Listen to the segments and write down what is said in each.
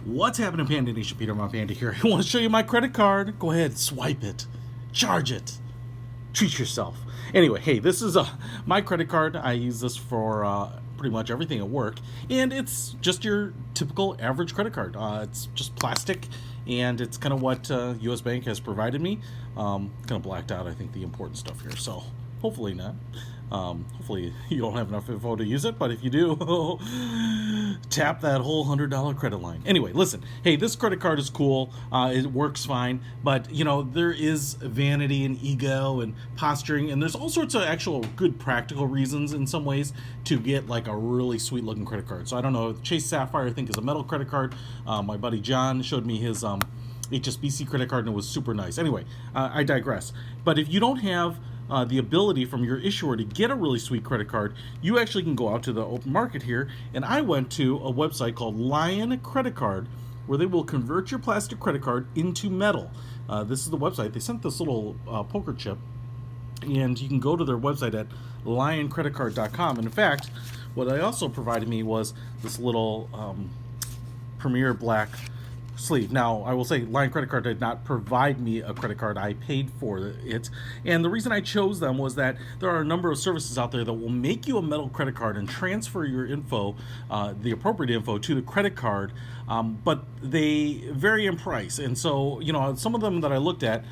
What's happening, Panda Nation? Peter Von Panda here. I want to show you my credit card. Go ahead, swipe it, charge it, treat yourself. Anyway, hey, this is my credit card. I use this for pretty much everything at work, and it's just your typical average credit card. It's just plastic, and it's kind of what U.S. Bank has provided me. Kind of blacked out, I think, the important stuff here, so hopefully not. Hopefully you don't have enough info to use it, but if you do, tap that whole $100 credit line. Anyway, listen, hey, this credit card is cool. It works fine, but you know, there is vanity and ego and posturing, and there's all sorts of actual good practical reasons in some ways to get like a really sweet looking credit card. So I don't know, Chase Sapphire I think is a metal credit card. My buddy John showed me his HSBC credit card and it was super nice. Anyway, I digress. But if you don't have the ability from your issuer to get a really sweet credit card, you actually can go out to the open market here. And I went to a website called Lion Credit Card, where they will convert your plastic credit card into metal. This is the website. They sent this little poker chip, and you can go to their website at lioncreditcard.com. And in fact, what they also provided me was this little Premier Black sleeve. Now, I will say Lion Credit Card did not provide me a credit card. I paid for it. And the reason I chose them was that there are a number of services out there that will make you a metal credit card and transfer your info, the appropriate info, to the credit card, but they vary in price. And so, you know, some of them that I looked at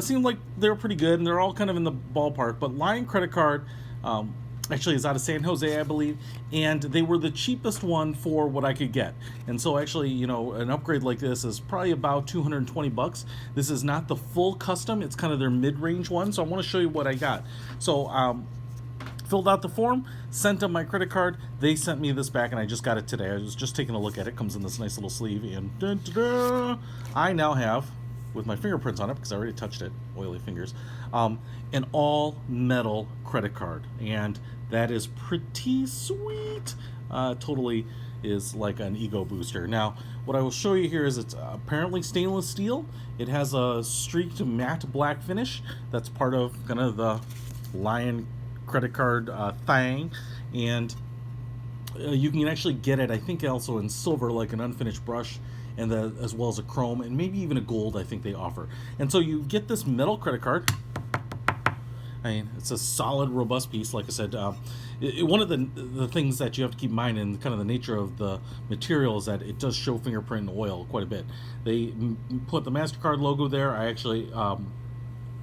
seemed like they're pretty good, and they're all kind of in the ballpark. But Lion Credit Card actually is out of San Jose, I believe, and they were the cheapest one for what I could get. And so actually, you know, an upgrade like this is probably about $220. This is not the full custom, it's kind of their mid-range one, so I want to show you what I got. So filled out the form, sent them my credit card. They sent me this back, and I just got it today. I was just taking a look at it. Comes in this nice little sleeve, and da-da-da, I now have, with my fingerprints on it, because I already touched it, oily fingers, an all metal credit card, and that is pretty sweet. Totally is like an ego booster. Now, what I will show you here is it's apparently stainless steel. It has a streaked matte black finish. That's part of kind of the Lion credit card thing, and you can actually get it, I think, also in silver, like an unfinished brush, and as well as a chrome, and maybe even a gold, I think they offer. And so you get this metal credit card. I mean, it's a solid, robust piece. Like I said, one of the things that you have to keep in mind, and kind of the nature of the material, is that it does show fingerprint and oil quite a bit. They put the MasterCard logo there. I actually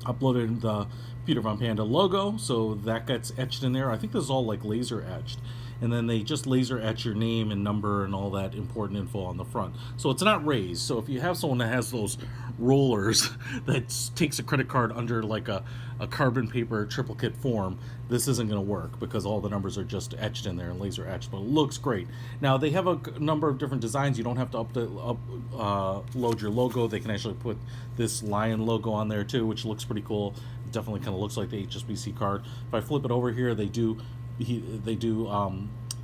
uploaded the Peter Von Panda logo, so that gets etched in there. I think this is all like laser etched. And then they just laser etch your name and number and all that important info on the front. So it's not raised. So if you have someone that has those rollers that takes a credit card under like a carbon paper triplicate form, this isn't going to work because all the numbers are just etched in there and laser etched, but it looks great. Now, they have a number of different designs. You don't have to upload your logo. They can actually put this lion logo on there too, which looks pretty cool. It definitely kind of looks like the HSBC card. If I flip it over here, they do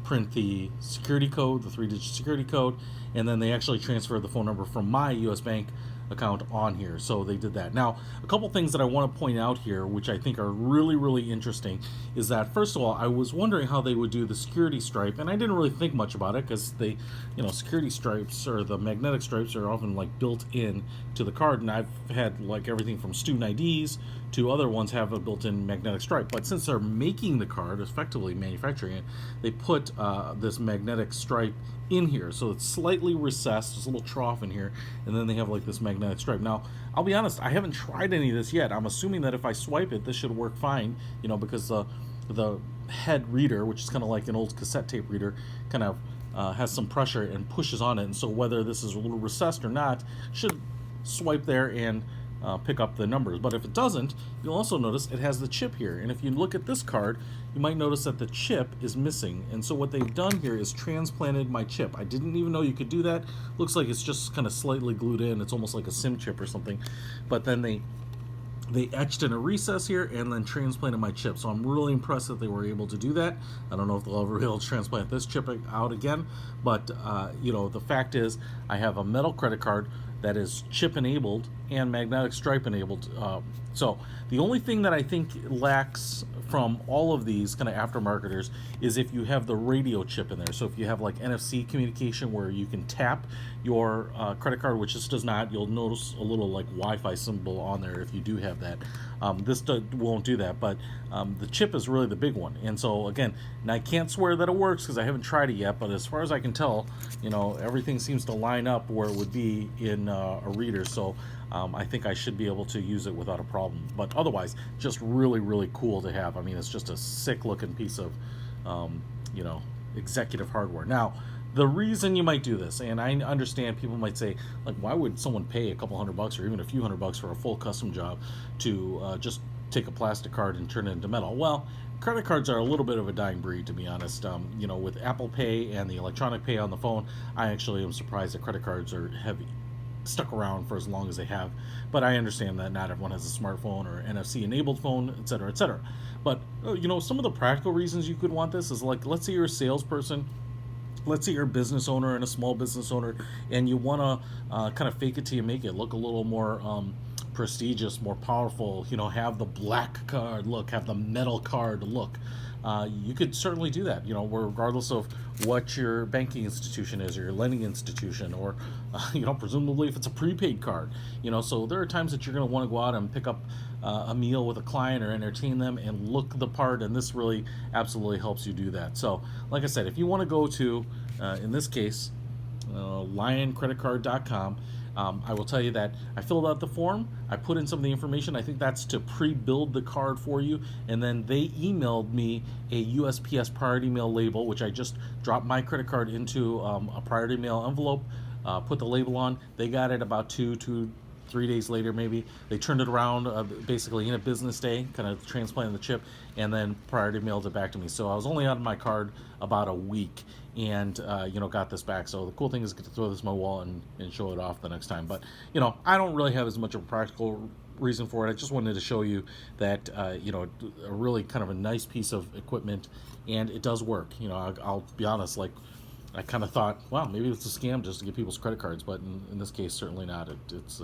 print the security code, the 3-digit security code, and then they actually transfer the phone number from my US Bank account on here. So they did that. Now, a couple things that I want to point out here, which I think are really, really interesting, is that first of all, I was wondering how they would do the security stripe, and I didn't really think much about it because they, you know, security stripes or the magnetic stripes are often like built in to the card, and I've had like everything from student IDs to other ones have a built-in magnetic stripe. But since they're making the card, effectively manufacturing it, they put this magnetic stripe in here, so it's slightly recessed. There's a little trough in here, and then they have like this magnetic stripe. Now, I'll be honest, I haven't tried any of this yet. I'm assuming that if I swipe it, this should work fine, you know, because the head reader, which is kind of like an old cassette tape reader, kind of has some pressure and pushes on it, and so whether this is a little recessed or not, should swipe there and pick up the numbers. But if it doesn't, you'll also notice it has the chip here, and if you look at this card, you might notice that the chip is missing. And so what they've done here is transplanted my chip. I didn't even know you could do that. Looks like it's just kind of slightly glued in. It's almost like a SIM chip or something, but then they etched in a recess here and then transplanted my chip. So I'm really impressed that they were able to do that. I don't know if they'll ever be able to transplant this chip out again, but you know, the fact is I have a metal credit card that is chip enabled, and magnetic stripe enabled. So the only thing that I think lacks from all of these kind of aftermarketers is if you have the radio chip in there. So if you have like NFC communication where you can tap your credit card, which this does not, you'll notice a little like Wi-Fi symbol on there if you do have that. This won't do that, but the chip is really the big one. And so again, and I can't swear that it works because I haven't tried it yet, but as far as I can tell, everything seems to line up where it would be in a reader. So I think I should be able to use it without a problem. But otherwise, just really, really cool to have. I mean, it's just a sick looking piece of, executive hardware. Now, the reason you might do this, and I understand people might say, like, why would someone pay a couple $100 or even a few $100 for a full custom job to just take a plastic card and turn it into metal? Well, credit cards are a little bit of a dying breed, to be honest. With Apple Pay and the electronic pay on the phone, I actually am surprised that credit cards have stuck around for as long as they have. But I understand that not everyone has a smartphone or NFC enabled phone, etc., etc. But some of the practical reasons you could want this is, like, let's say you're a salesperson, let's say you're a business owner and a small business owner, and you want to kind of fake it till you make it look a little more prestigious, more powerful, have the black card look, have the metal card look. You could certainly do that, regardless of what your banking institution is or your lending institution, or, presumably if it's a prepaid card, so there are times that you're going to want to go out and pick up a meal with a client or entertain them and look the part, and this really absolutely helps you do that. So, like I said, if you want to go to, in this case, lioncreditcard.com, I will tell you that I filled out the form. I put in some of the information. I think that's to pre-build the card for you. And then they emailed me a USPS priority mail label, which I just dropped my credit card into a priority mail envelope, put the label on. They got it about 3 days later, maybe. They turned it around basically in a business day, kind of transplanted the chip, and then priority mailed it back to me. So I was only on my card about a week, and got this back. So the cool thing is I get to throw this in my wallet and show it off the next time. But I don't really have as much of a practical reason for it. I just wanted to show you that a really kind of a nice piece of equipment, and it does work. I'll be honest, like, I kind of thought, wow, maybe it's a scam just to get people's credit cards, but in this case, certainly not. It's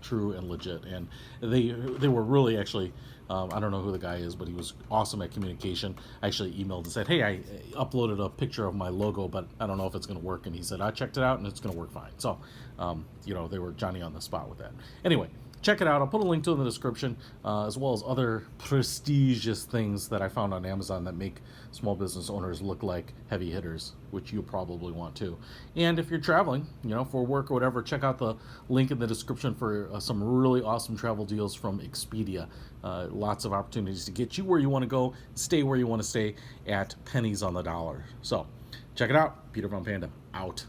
true and legit, and they were really actually. I don't know who the guy is, but he was awesome at communication. I actually emailed and said, hey, I uploaded a picture of my logo, but I don't know if it's going to work. And he said, I checked it out, and it's going to work fine. So, they were Johnny on the spot with that. Anyway, check it out. I'll put a link to it in the description, as well as other prestigious things that I found on Amazon that make small business owners look like heavy hitters, which you probably want too. And if you're traveling, for work or whatever, check out the link in the description for some really awesome travel deals from Expedia. Lots of opportunities to get you where you want to go, stay where you want to stay at pennies on the dollar. So check it out. Peter von Panda, out.